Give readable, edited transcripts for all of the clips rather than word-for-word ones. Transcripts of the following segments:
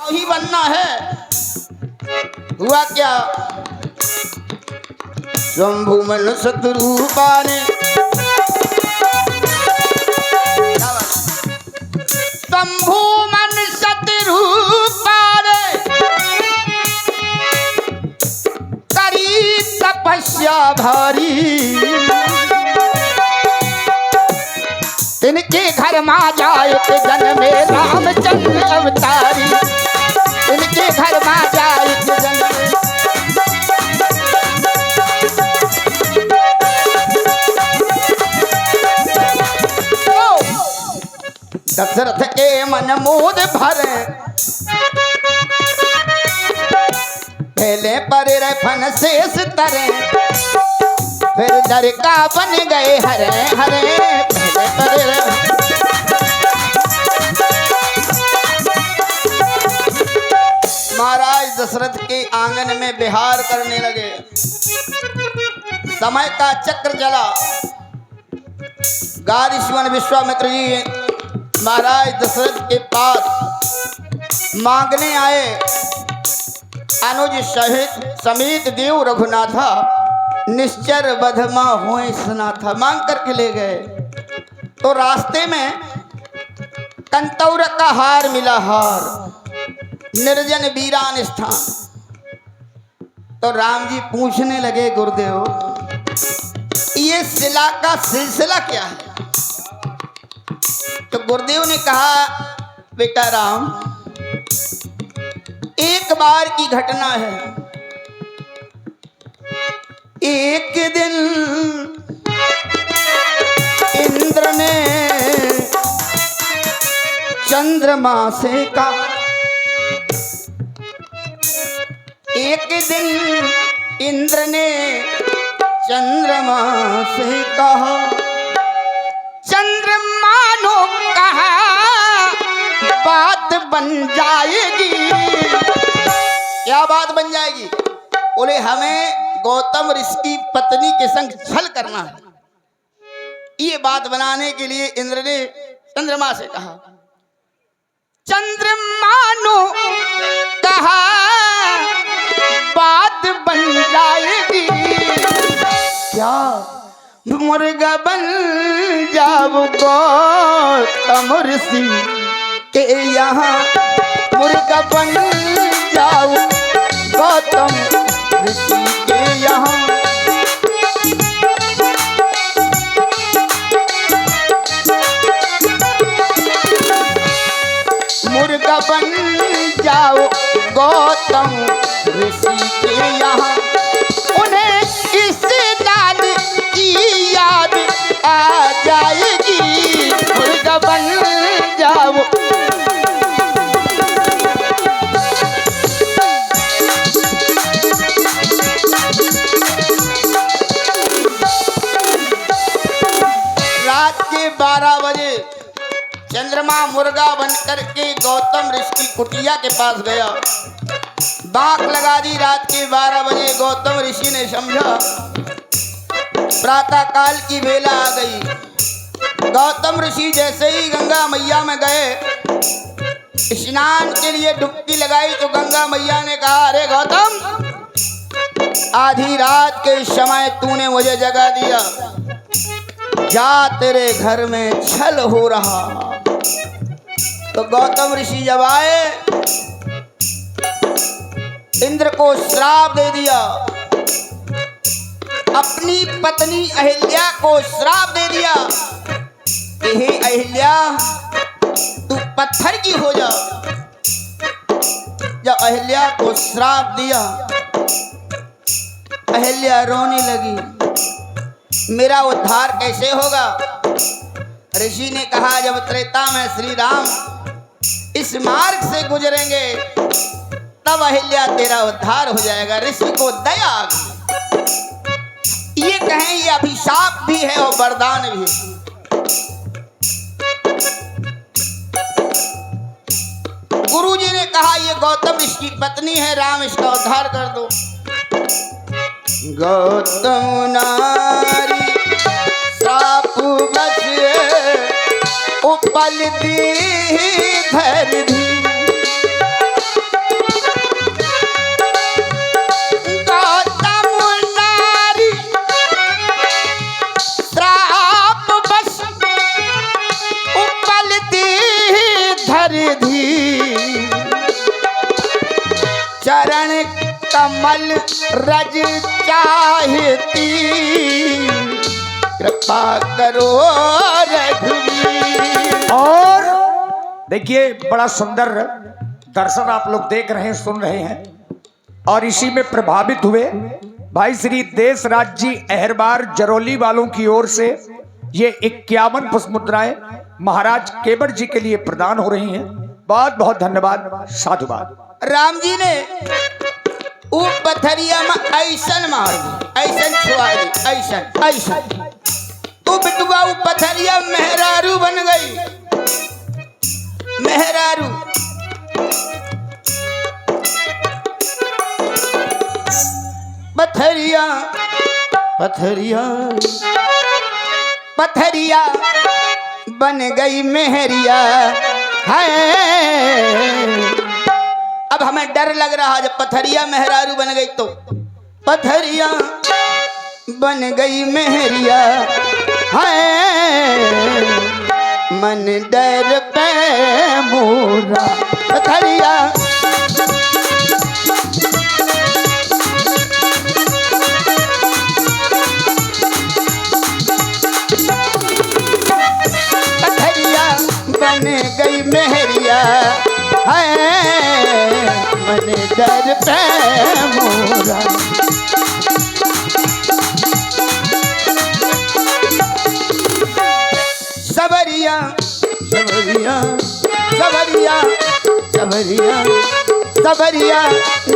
ही बनना है। हुआ क्या, शंभु मन सतरूपा ने, शंभु मन सतरूपा ने करी तपस्या भारी, इनके घर मां जाए तो जन्म में रामचंद्र अवतारी, इनके घर मां जाए तो जन्म में। दशरथ के मन मोद भरे, पहले पर फन शेष तरे, फिर डर का बन गए हरे हरे, पहले पर महाराज दशरथ के आंगन में विहार करने लगे। समय का चक्र चला। गारिश्वन विश्वामित्र जी महाराज दशरथ के पास मांगने आए, अनुज समेत देव रघुनाथा, निश्चर बधमा हुए स्नाथा, मांग करके ले गए। तो रास्ते में कंतौर का हार मिला, हार निर्जन वीरान स्थान। तो राम जी पूछने लगे, गुरुदेव ये शिला का सिलसिला क्या है? तो गुरुदेव ने कहा, बेटा राम, एक बार की घटना है। एक दिन इंद्र ने चंद्रमा से कहा, एक दिन इंद्र ने चंद्रमा से कहा, चंद्रमा नो कहा बात बन जाएगी। क्या बात बन जाएगी? बोले हमें गौतम ऋषि की पत्नी के संग छल करना है। ये बात बनाने के लिए इंद्र ने चंद्रमा से कहा। चंद्रमा नो कहा बात बन जाएगी, क्या मुर्गा बन जाओ गौतम ऋषि के यहाँ, मुर्गा बन जाओ गौतम ऋषि के यहाँ। मुर्गा बन जाओ गौतम ऋषि के यहाँ, उन्हें इस लाल की याद आ जाएगी। मुर्गा बन जाओ। रात के 12 बजे चंद्रमा मुर्गा बनकर के गौतम ऋषि की कुटिया के पास गया। बाँक लगा दी। रात के 12 बजे गौतम ऋषि ने समझा प्रातः काल की बेला आ गई। गौतम ऋषि जैसे ही गंगा मैया में गए स्नान के लिए डुबकी लगाई तो गंगा मैया ने कहा, अरे गौतम, आधी रात के समय तूने मुझे जगा दिया, जा तेरे घर में छल हो रहा। तो गौतम ऋषि जब आए इंद्र को श्राप दे दिया, अपनी पत्नी अहिल्या को श्राप दे दिया कि हे अहिल्या तू पत्थर की हो जा। जब अहिल्या को श्राप दिया अहिल्या रोने लगी, मेरा उद्धार कैसे होगा? ऋषि ने कहा, जब त्रेता में श्री राम इस मार्ग से गुजरेंगे तब अहिल्या तेरा उद्धार हो जाएगा। ऋषि को दया आ गई। ये कहें ये अभिशाप भी है और वरदान भी है। गुरुजी ने कहा, ये गौतम ऋषि की पत्नी है, राम इसका उद्धार कर दो। गौतम नारी साप बचे उपल दी धर दी, चरण कमल रज चाहती, कृपा करो रघुवीर। और देखिए बड़ा सुंदर दर्शन आप लोग देख रहे हैं, सुन रहे हैं, और इसी में प्रभावित हुए भाई श्री देशराज जी अहरबार जरौली वालों की ओर से ये 51 पुष्प मुद्राएं महाराज केवट जी के लिए प्रदान हो रही हैं। बहुत बहुत धन्यवाद, साधुवाद। राम जी ने वो पथरिया में ऐसन मार दी, ऐसन छुआ दी, ऐसन ऐसन तो बिटुआ वो पथरिया मेहरारू बन गई। मेहरारू पथरिया पथरिया पथरिया बन गई मेहरिया है। अब हमें डर लग रहा जब पथरिया मेहरारू बन गई तो। पथरिया बन गई मेहरिया है, मन डर पे मोरा। पथरिया बन गई मेहरिया है, मन डर पे मोरा। सबरिया सबरिया सबरिया सबरिया सबरिया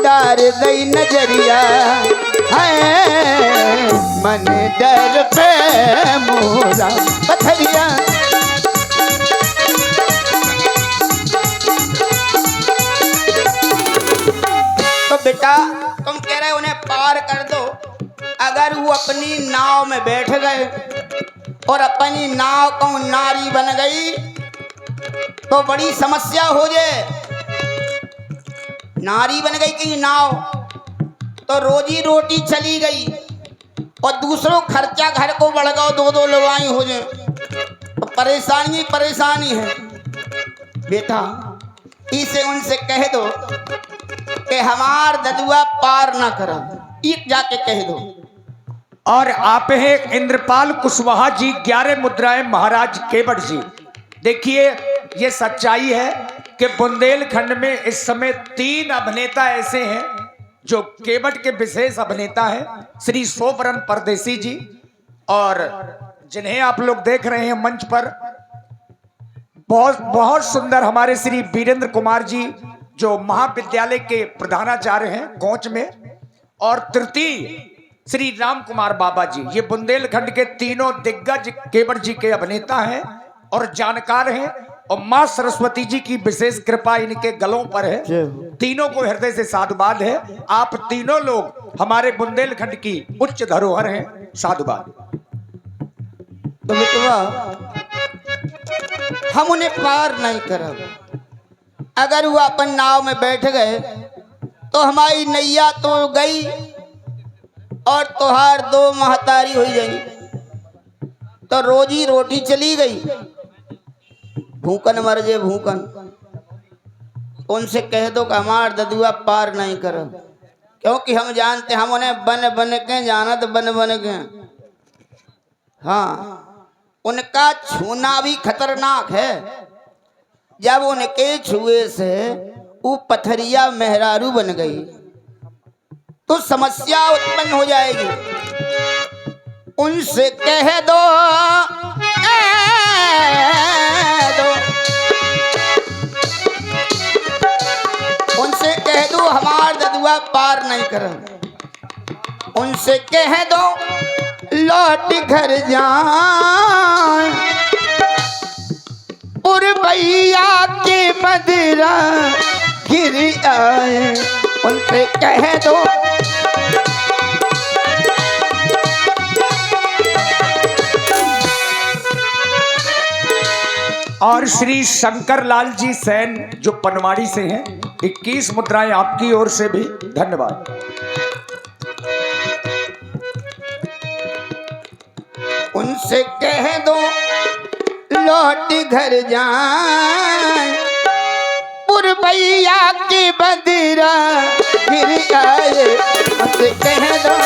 डार गई नजरिया है, मन डर पे मोरा। पथरिया तो बेटा तुम कह रहे उन्हें पार कर दो। अगर वो अपनी नाव में बैठ गए और अपनी नाव को नारी बन गई तो बड़ी समस्या हो जाए। नारी बन गई कि नाव तो रोजी रोटी चली गई और दूसरों खर्चा घर को बढ़ गया, दो दो लुगाई हो जाए तो परेशानी परेशानी है। बेटा इसे उनसे कह दो कि हमार ददुआ पार ना करा, एक जाके कह दो। और आप हैं इंद्रपाल कुशवाहा जी 11 मुद्राएं महाराज केवट जी। देखिए ये सच्चाई है कि बुंदेलखंड में इस समय 3 अभिनेता ऐसे हैं जो केवट के विशेष अभिनेता हैं, श्री सोबरन परदेसी जी, और जिन्हें आप लोग देख रहे हैं मंच पर बहुत बहुत सुंदर हमारे श्री वीरेंद्र कुमार जी जो महाविद्यालय के प्रधानाचार्य हैं कोच में, और तृतीय श्री राम कुमार बाबा जी। ये बुंदेलखंड के तीनों दिग्गज केवट जी के अभिनेता हैं और जानकार हैं, और मां सरस्वती जी की विशेष कृपा इनके गलों पर है। तीनों को हृदय से साधुवाद है। आप तीनों लोग हमारे बुंदेलखंड की उच्च धरोहर हैं, साधुवाद। तो मितवा हम उन्हें पार नहीं करब। अगर वो अपन नाव में बैठ गए तो हमारी नैया तो गई और तोहार 2 महतारी हो गई, तो रोजी रोटी चली गई। भूखन मर जे भूखन। उनसे कह दो कि हमार ददुआ पार नहीं कर, क्योंकि हम जानते हम उन्हें बन बन के जानत बन बन के। हाँ उनका छूना भी खतरनाक है। जब उनके छुए से वो पथरिया मेहरारू बन गई तो समस्या उत्पन्न हो जाएगी। उनसे कह दो उनसे कह दो हमार ददुआ पार नहीं कर। उनसे कह दो लौट घर जाए उर्वैया के बदरा गिर आए। उनसे कह दो और श्री शंकर लाल जी सैन जो पनवाड़ी से हैं 21 मुद्राएं आपकी ओर से भी धन्यवाद। उनसे कह दो लौट घर जाए पुरबैया के बदरा फिर आए मत कह दो।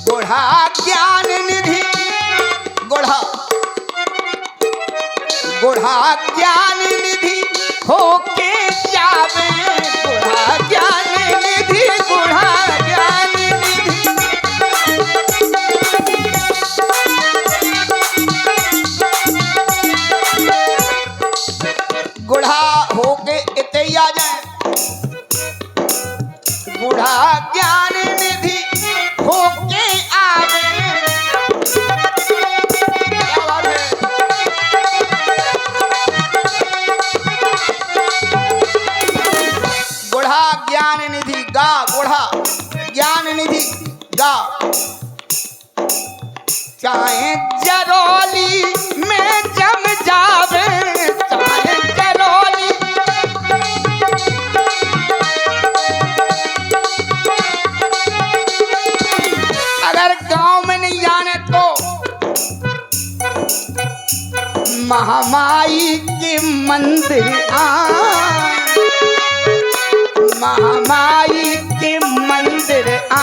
गोढ़ा ज्ञान निधि गोढ़ा ज्ञान निधि होके जावे। गोढ़ा ज्ञान निधि गोढ़ा ज्ञान निधि गोढ़ा होके इते ही आ जाए। गोढ़ा ज्ञान निधि होके आवे। क्या बात है? गोढ़ा ज्ञान निधि गा गोढ़ा ज्ञान निधि गा। चाहे जरौली में जम जावे। चाहे जरौली अगर गांव में नहीं जाने तो महामाई के मंदिर आ। महामाई के मंदिर आ।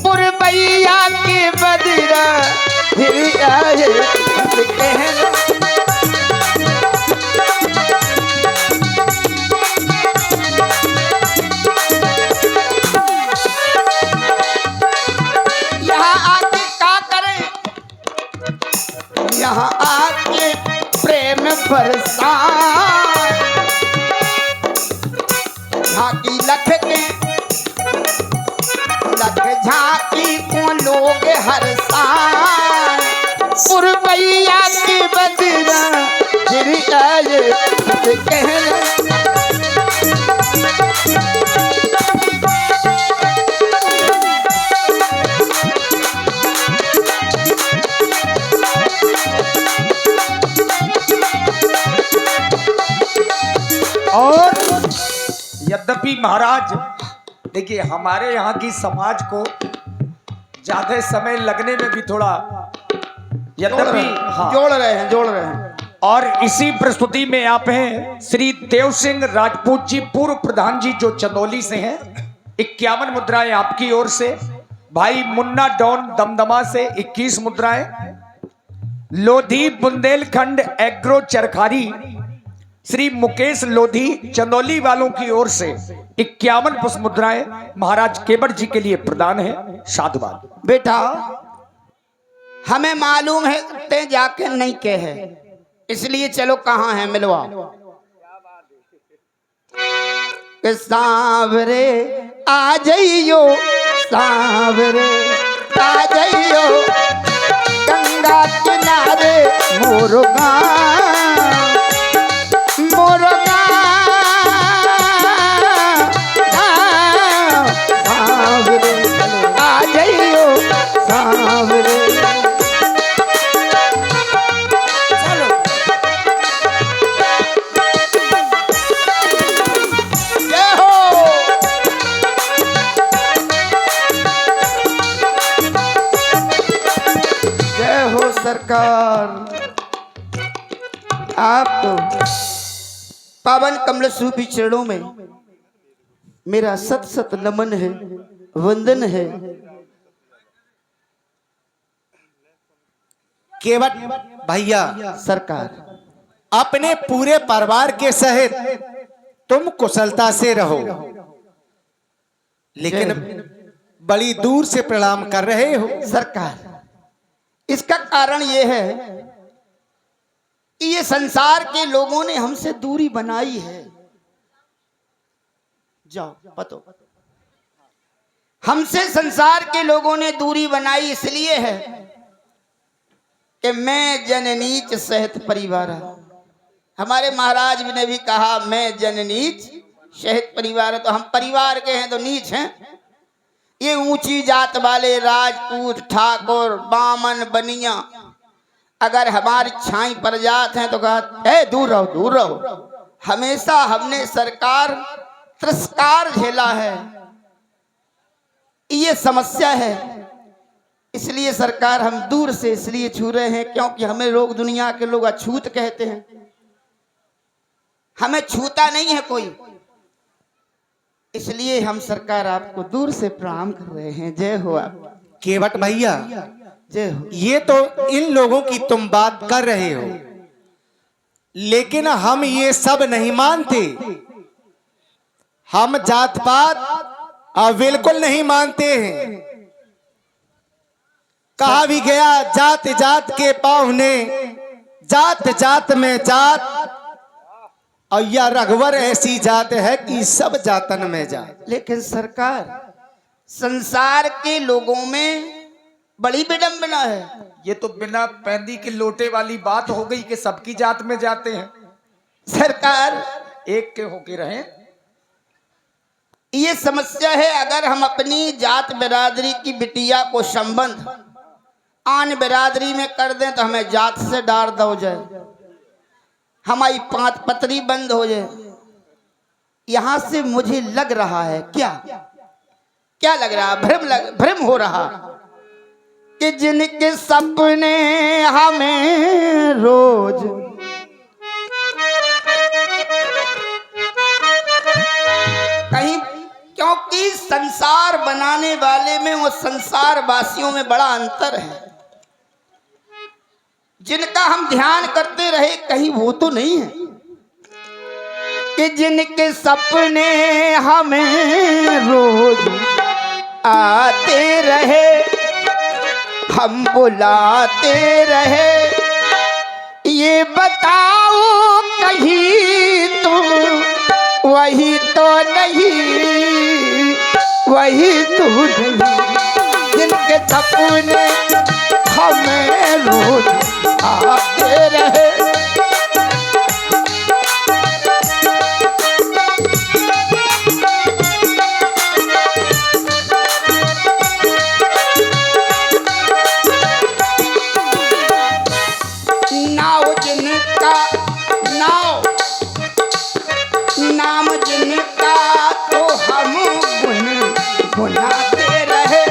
पुरबैया के बदरा फिर आए मत कह दो। यहाँ आके क्या करें? यहाँ आके प्रेम बरसाए। झांकी लख के लख झांकी को लोग हर साल। पुरबैया के बदरा फिर आए मत कह दो। और यद्यपि महाराज देखिए हमारे यहाँ की समाज को ज्यादा समय लगने में भी थोड़ा यद्यपि जोड़ रहे हैं। और इसी प्रस्तुति में आप हैं श्री देव सिंह राजपूत जी पूर्व प्रधान जी जो चंदौली से हैं। 51 मुद्राएं आपकी ओर से। भाई मुन्ना डॉन दमदमा से 21 मुद्राएं। लोधी बुंदेलखंड एग्रो चरखारी श्री मुकेश लोधी चंदौली वालों की ओर से 51 पुष्प मुद्राएं महाराज केवट जी के लिए प्रदान है। साधुवाद। बेटा हमें मालूम है ते जाके नहीं कहे है, इसलिए चलो कहाँ है मिलवा। सांवरे आ जाइयो सांवरे आ जाइयो गंगा किनारे मोरगा मोरगा सांवरे आ जाइयो सांवरे। सरकार आपको पावन कमल सूफी चरणों में मेरा सत सत नमन है, वंदन है। केवट भैया सरकार अपने पूरे परिवार के सहित तुम कुशलता से रहो, लेकिन बड़ी दूर से प्रणाम कर रहे हो। सरकार इसका कारण यह है कि ये संसार के लोगों ने हमसे दूरी बनाई है। जाओ पतो हमसे संसार के लोगों ने दूरी बनाई इसलिए है कि मैं जननीच सहित परिवार। हमारे महाराज ने भी कहा मैं जननीच सहित परिवार। तो हम परिवार के हैं तो नीच हैं। ये ऊंची जात वाले राजपूत ठाकुर बामन बनिया अगर हमारी छाई पर जात हैं तो कहा ए दूर रहो दूर रहो। हमेशा हमने सरकार तिरस्कार झेला है, ये समस्या है। इसलिए सरकार हम दूर से इसलिए छू रहे हैं क्योंकि हमें लोग, दुनिया के लोग अछूत कहते हैं, हमें छूता नहीं है कोई। इसलिए हम सरकार आपको दूर से प्रणाम कर रहे हैं। जय हो आप। केवट भैया, जय हो। ये तो इन लोगों की तुम बात कर रहे हो, लेकिन हम ये सब नहीं मानते। हम जात पात बिल्कुल नहीं मानते हैं। कहा भी गया जात जात के पाहुने, जात जात में जात, और यह रघुवर ऐसी जात है कि सब जातन में जात। लेकिन सरकार, संसार के लोगों में बड़ी विडंबना है। ये तो बिना पैंदी के लोटे वाली बात हो गई कि सबकी जात में जाते हैं। सरकार, एक के होके रहें। ये समस्या है। अगर हम अपनी जात बिरादरी की बिटिया को संबंध आन बिरादरी में कर दें तो हमें जात से डार दो जाए, हमारी पांच पतरी बंद हो जाए। यहां से मुझे लग रहा है, क्या लग रहा है? भ्रम हो रहा कि जिनके सपने हमें रोज कहीं, क्योंकि संसार बनाने वाले में वो संसार वासियों में बड़ा अंतर है। जिनका हम ध्यान करते रहे कहीं वो तो नहीं है कि जिनके सपने हमें रोज आते रहे, हम बुलाते रहे। ये बताओ कहीं तुम वही तो नहीं, वही तो नहीं जिनके सपने हमें रोज आते रहे। नाव जिनका, नाम जिनका तो हम गुनगुनाते रहे।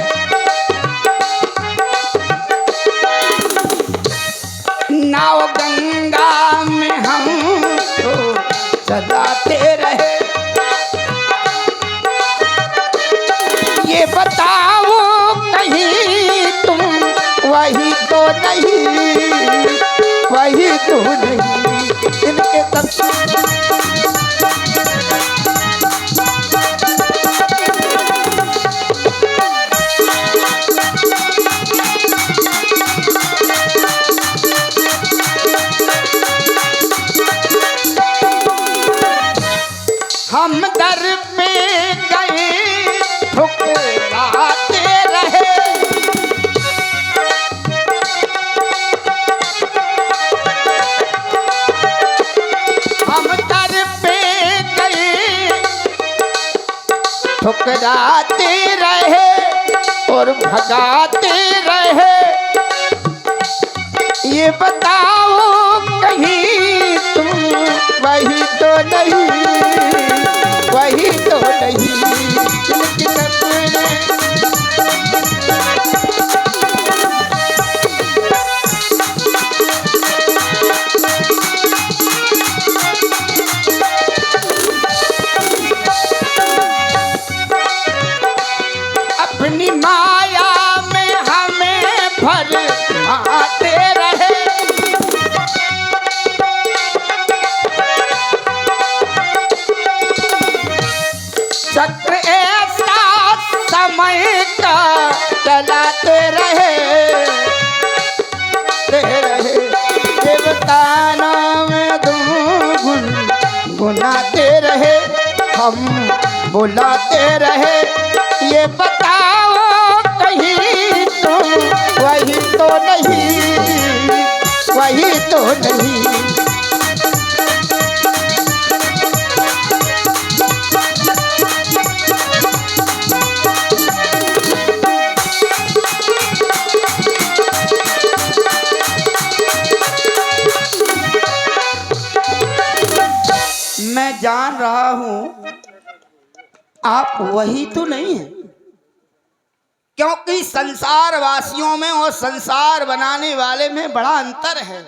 नाव गंगा में हम तो सजाते रहे। ये बताओ कहीं तुम वही तो नहीं, वही तो नहीं इनके हम दर पे गए ठुकराते रहे। हम दर पे गए ठुकराते रहे और भगाते रहे। ये बताओ कहीं तुम वही तो नहीं, वही तो नहीं जिनके सपने अपनी माया में हमें भरमाते रहे। चक्र ऐसा समय का चलाते रहे, देवता नाम गुनाते रहे, हम बुलाते रहे। ये बताओ कहीं तुम वही तो नहीं, वही तो नहीं जान रहा हूं आप वही तो नहीं है, क्योंकि संसार वासियों में और संसार बनाने वाले में बड़ा अंतर है।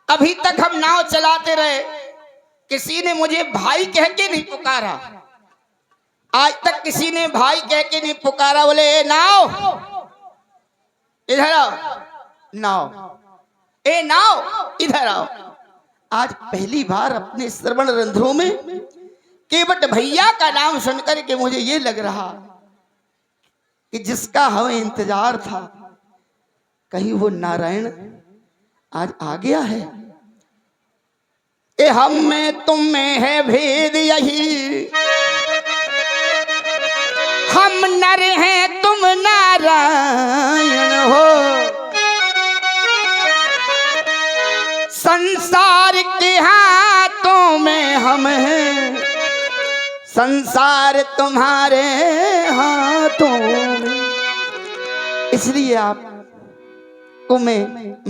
अभी तक हम नाव चलाते रहे, किसी ने मुझे भाई कह के नहीं पुकारा, आज तक किसी ने भाई कह के नहीं पुकारा। बोले ए नाव इधर आओ, नाव ए नाव इधर आओ। आज पहली बार अपने श्रवण रंध्रों में केवट भैया का नाम सुनकर के मुझे ये लग रहा कि जिसका हमें इंतजार था, कहीं वो नारायण आज आ गया है। ए हम में तुम में है भेद यही, हम नर हैं तुम नारायण हो। संसार के हाथों में हम हैं, संसार तुम्हारे हाथों में। इसलिए आपको मैं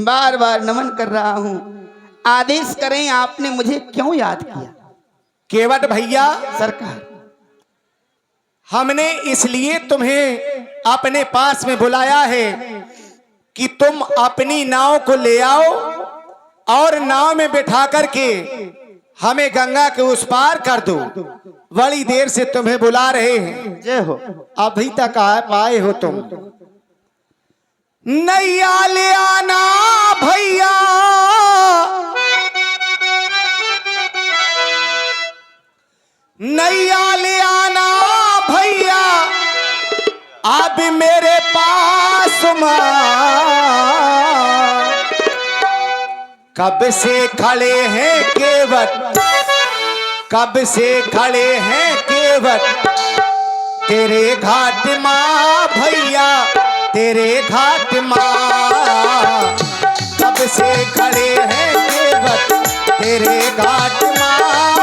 बार बार नमन कर रहा हूं। आदेश करें, आपने मुझे क्यों याद किया? केवट भैया, सरकार, हमने इसलिए तुम्हें अपने पास में बुलाया है कि तुम अपनी नाव को ले आओ और नाव में बिठा करके हमें गंगा के उस पार कर दो। बड़ी देर से तुम्हें बुला रहे हैं, जय हो। अभी तक आए हो तुम। नैया ले आना भैया, नैया ले आना भैया, अब मेरे पास कब से खड़े हैं केवट, कब से खड़े हैं केवट तेरे घाट माँ भैया, तेरे घाट माँ। कब से खड़े हैं केवट तेरे घाट माँ।